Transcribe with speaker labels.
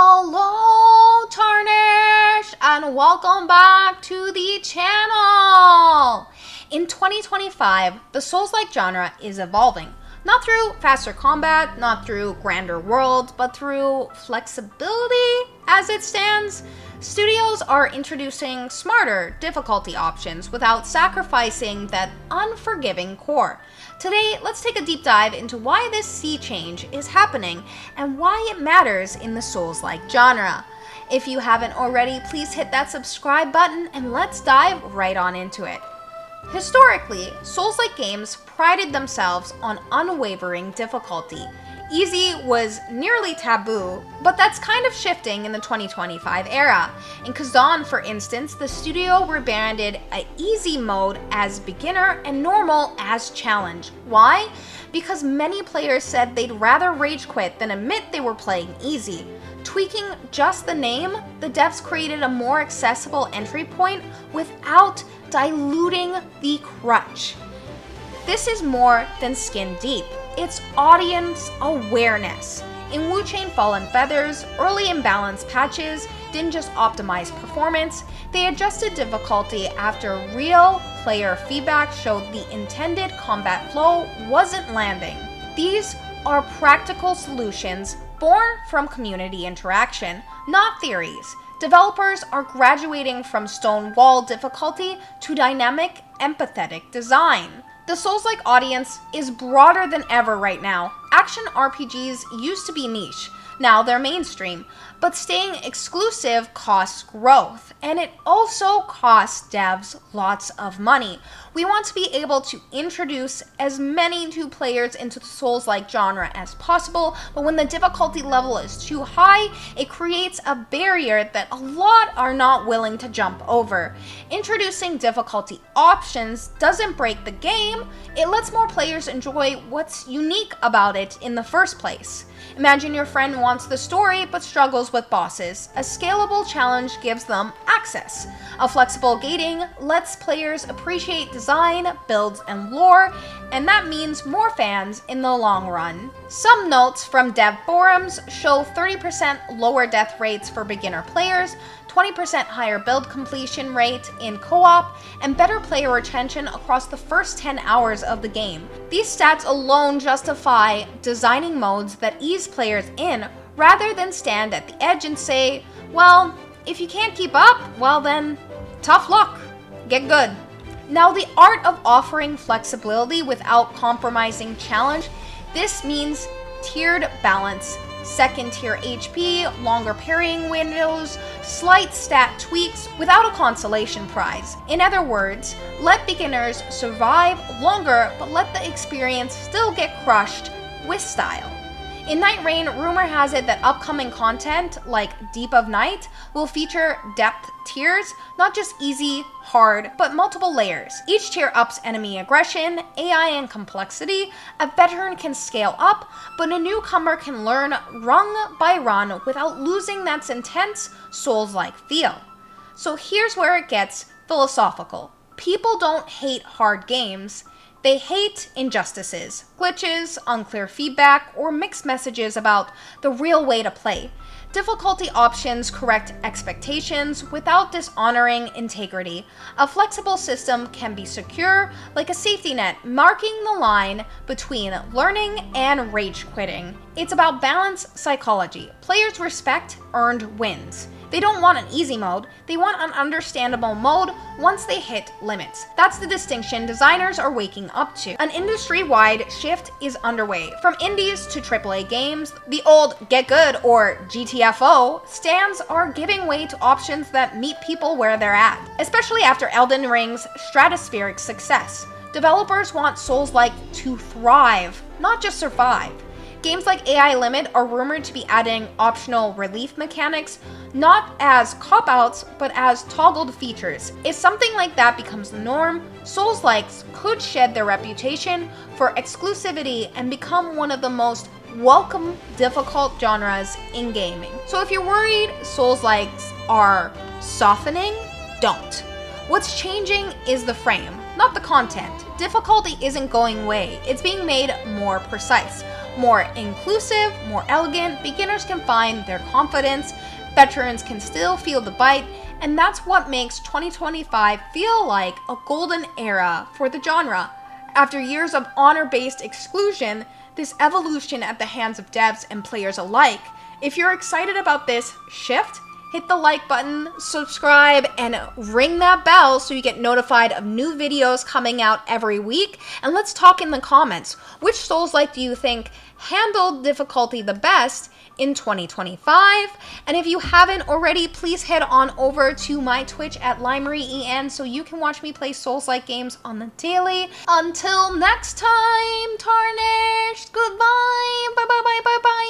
Speaker 1: Hello, Tarnish, and welcome back to the channel! In 2025, the Souls-like genre is evolving. Not through faster combat, not through grander worlds, but through flexibility as it stands. Studios are introducing smarter difficulty options without sacrificing that unforgiving core. Today, let's take a deep dive into why this sea change is happening and why it matters in the Souls-like genre. If you haven't already, please hit that subscribe button and let's dive right on into it. Historically, Souls-like games prided themselves on unwavering difficulty. Easy was nearly taboo, but that's kind of shifting in the 2025 era. In Kazan, for instance, the studio rebranded a easy mode as beginner and normal as challenge. Why? Because many players said they'd rather rage quit than admit they were playing easy. Tweaking just the name, the devs created a more accessible entry point without diluting the crutch. This is more than skin deep. It's audience awareness. In Wu Chain Fallen Feathers, early imbalance patches didn't just optimize performance, they adjusted difficulty after real player feedback showed the intended combat flow wasn't landing. These are practical solutions born from community interaction, not theories. Developers are graduating from stone wall difficulty to dynamic, empathetic design. The Souls-like audience is broader than ever right now. Action RPGs used to be niche, now they're mainstream, but staying exclusive costs growth, and it also costs devs lots of money. We want to be able to introduce as many new players into the Souls-like genre as possible, but when the difficulty level is too high, it creates a barrier that a lot are not willing to jump over. Introducing difficulty options doesn't break the game, it lets more players enjoy what's unique about it in the first place. Imagine your friend wants the story but struggles with bosses. A scalable challenge gives them access. A flexible gating lets players appreciate design, builds, and lore, and that means more fans in the long run. Some notes from dev forums show 30% lower death rates for beginner players, 20% higher build completion rate in co-op, and better player retention across the first 10 hours of the game. These stats alone justify designing modes that ease players in rather than stand at the edge and say, well, if you can't keep up, well then, tough luck, get good. Now, the art of offering flexibility without compromising challenge, this means tiered balance. Second tier HP, longer parrying windows, slight stat tweaks without a consolation prize. In other words, let beginners survive longer, but let the experience still get crushed with style. In Night Rain, rumor has it that upcoming content like Deep of Night will feature depth tiers, not just easy, hard, but multiple layers. Each tier ups enemy aggression, AI, and complexity. A veteran can scale up, but a newcomer can learn rung by run without losing that intense Souls-like feel. So here's where it gets philosophical. People don't hate hard games. They hate injustices, glitches, unclear feedback, or mixed messages about the real way to play. Difficulty options correct expectations without dishonoring integrity. A flexible system can be secure, like a safety net, marking the line between learning and rage quitting. It's about balance psychology. Players respect earned wins. They don't want an easy mode, they want an understandable mode once they hit limits. That's the distinction designers are waking up to. An industry-wide shift is underway. From indies to AAA games, the old get good or GTFO stands are giving way to options that meet people where they're at. Especially after Elden Ring's stratospheric success. Developers want Souls-like to thrive, not just survive. Games like AI Limit are rumored to be adding optional relief mechanics, not as cop-outs, but as toggled features. If something like that becomes the norm, Souls-likes could shed their reputation for exclusivity and become one of the most welcome, difficult genres in gaming. So if you're worried Souls-likes are softening, don't. What's changing is the frame, not the content. Difficulty isn't going away, it's being made more precise. more inclusive, more elegant, beginners can find their confidence, veterans can still feel the bite, and that's what makes 2025 feel like a golden era for the genre. After years of honor-based exclusion, this evolution at the hands of devs and players alike. If you're excited about this shift, hit the like button, subscribe, and ring that bell so you get notified of new videos coming out every week. And let's talk in the comments. Which Souls-like do you think handled difficulty the best in 2025? And if you haven't already, please head on over to my Twitch at limerivt so you can watch me play Souls-like games on the daily. Until next time, Tarnished, goodbye, bye bye bye bye bye.